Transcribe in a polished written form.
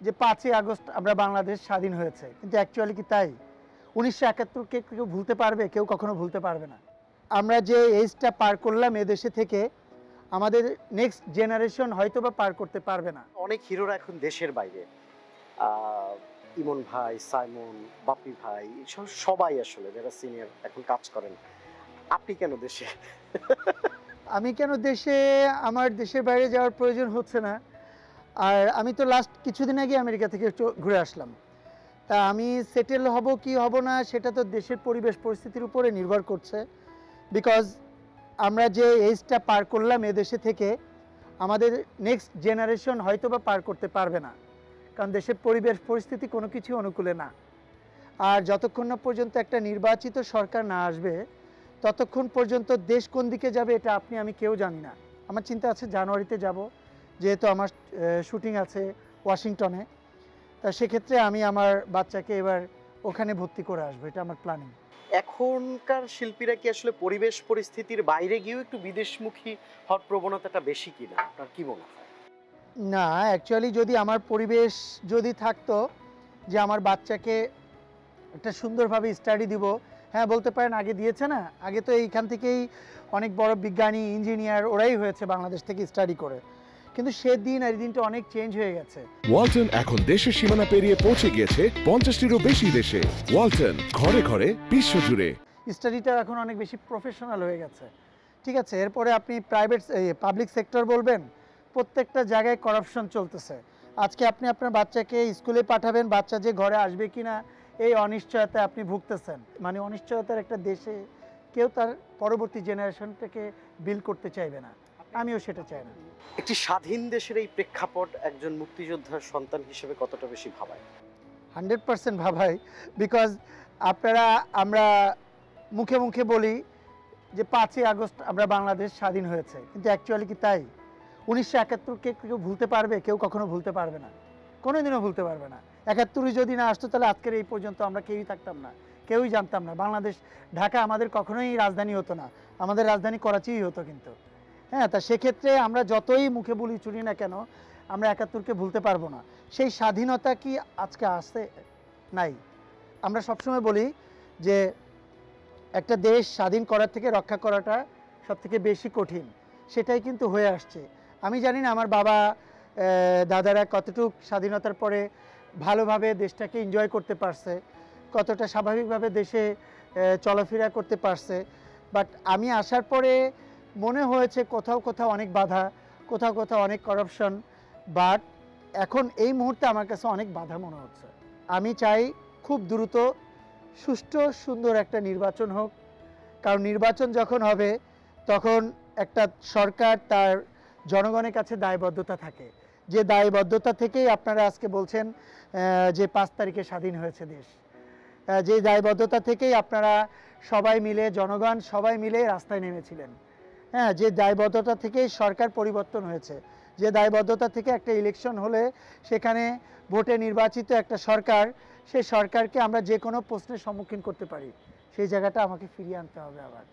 যে 5ই আগস্ট আমরা বাংলাদেশ স্বাধীন হয়েছে, কিন্তু অ্যাকচুয়ালি কি তাই? 1971কে কেউ ভুলতে পারবে? কেউ কখনো ভুলতে পারবে না। আমরা যে এজটা পার করলাম এদেশে থেকে, আমাদের নেক্সট জেনারেশন হয়তো বা পার করতে পারবে না। অনেক হিরোরা এখন দেশের বাইরে, ইমন ভাই, সাইমন, বাপ্পি ভাই, সবাই আসলে যারা সিনিয়র এখন কাজ করেন। আপনি কেন দেশে? আমি কেন দেশে? আমার দেশের বাইরে যাওয়ার প্রয়োজন হচ্ছে না। আর আমি তো লাস্ট কিছুদিন আগে আমেরিকা থেকে ঘুরে আসলাম। তা আমি সেটেল হব কি হব না সেটা তো দেশের পরিবেশ পরিস্থিতির উপরে নির্ভর করছে। বিকজ আমরা যে এজটা পার করলাম এদেশে থেকে, আমাদের নেক্সট জেনারেশন হয়তো বা পার করতে পারবে না, কারণ দেশের পরিবেশ পরিস্থিতি কোনো কিছু অনুকূলে না। আর যতক্ষণ না পর্যন্ত একটা নির্বাচিত সরকার না আসবে, ততক্ষণ পর্যন্ত দেশ কোন দিকে যাবে এটা আমি কেউ জানি না। আমার চিন্তা আছে জানুয়ারিতে যাব, যেহেতু আমার শুটিং আছে ওয়াশিংটনে। তা সেক্ষেত্রে আমি আমার বাচ্চাকে এবার ওখানে ভর্তি করে আসবো, এটা আমার প্ল্যানিং। এখনকার শিল্পীরা কি আসলে পরিবেশ পরিস্থিতির বাইরে গিয়েও একটু বিদেশমুখী হওয়ার প্রবণতাটা বেশি কিনা, আপনার কি মনে হয়? না, অ্যাকচুয়ালি যদি আমার পরিবেশ যদি থাকতো যে আমার বাচ্চাকে একটা সুন্দরভাবে স্টাডি দিব, হ্যাঁ বলতে পারেন আগে দিয়েছে না, আগে তো এইখান থেকেই অনেক বড় বিজ্ঞানী ইঞ্জিনিয়ার ওরাই হয়েছে বাংলাদেশ থেকে স্টাডি করে। কিন্তু সেদিন আর এই দিনটা অনেক চেঞ্জ হয়ে গেছে। ওয়ালটন এখন দেশের সীমানা পেরিয়ে পৌঁছে গিয়েছে 50টিরও বেশি দেশে। ওয়ালটন, ঘরে ঘরে বিশ্বজুড়ে। স্টাডিটা এখন অনেক বেশি প্রফেশনাল হয়ে গেছে। ঠিক আছে, এরপরে আপনি পাবলিক সেক্টর বলবেন, প্রত্যেকটা জায়গায় করাপশন চলতেছে। আজকে আপনি আপনার বাচ্চাকে স্কুলে পাঠাবেন, বাচ্চা যে ঘরে আসবে কিনা এই অনিশ্চয়তায় আপনি ভুগতেছেন। মানে অনিশ্চয়তার একটা দেশে কেউ তার পরবর্তী জেনারেশনটাকে বিল্ড করতে চাইবে না, আমিও সেটা চাই না। একটি স্বাধীন দেশের এই প্রেক্ষাপট একজন মুক্তিযোদ্ধার সন্তান হিসেবে কতটা বেশি ভাবায়? 100% ভাবাই। বিকজ আমরা মুখে মুখে বলি যে 5ই আগস্ট আমরা বাংলাদেশ স্বাধীন হয়েছে, কিন্তু অ্যাকচুয়ালি কি তাই? 1971কে কেউ ভুলতে পারবে? কেউ কখনো ভুলতে পারবে না, কোনোদিনও ভুলতে পারবে না। 71 যদি না আসতো তাহলে আজকের এই পর্যন্ত আমরা কেউই থাকতাম না, কেউই জানতাম না। বাংলাদেশ, ঢাকা আমাদের কখনোই রাজধানী হতো না, আমাদের রাজধানী করাচিই হতো। কিন্তু হ্যাঁ, তা সেক্ষেত্রে আমরা যতই মুখে বলি চুরি না কেন, আমরা 71কে ভুলতে পারবো না। সেই স্বাধীনতা কি আজকে আসছে? নাই। আমরা সবসময় বলি যে একটা দেশ স্বাধীন করার থেকে রক্ষা করাটা সবথেকে বেশি কঠিন, সেটাই কিন্তু হয়ে আসছে। আমি জানি না আমার বাবা দাদারা কতটুক স্বাধীনতার পরে ভালোভাবে দেশটাকে এনজয় করতে পারছে, কতটা স্বাভাবিকভাবে দেশে চলাফেরা করতে পারছে। বাট আমি আসার পরে মনে হয়েছে কোথাও কোথাও অনেক বাধা, কোথাও কোথাও অনেক করাপশন। বাট এখন এই মুহূর্তে আমার কাছে অনেক বাধা মনে হচ্ছে। আমি চাই খুব দ্রুত সুষ্ঠু সুন্দর একটা নির্বাচন হোক, কারণ নির্বাচন যখন হবে তখন একটা সরকার তার জনগণের কাছে দায়বদ্ধতা থাকে, যে দায়বদ্ধতা থেকেই আপনারা আজকে বলছেন যে 5 তারিখে স্বাধীন হয়েছে দেশ। যে দায়বদ্ধতা থেকেই আপনারা সবাই মিলে, জনগণ সবাই মিলে রাস্তায় নেমেছিলেন। হ্যাঁ, যে দায়বদ্ধতা থেকেই সরকার পরিবর্তন হয়েছে, যে দায়বদ্ধতা থেকে একটা ইলেকশন হলে সেখানে ভোটে নির্বাচিত একটা সরকার, সেই সরকারকে আমরা যে কোনো প্রশ্নের সম্মুখীন করতে পারি, সেই জায়গাটা আমাকে ফিরিয়ে আনতে হবে আবার।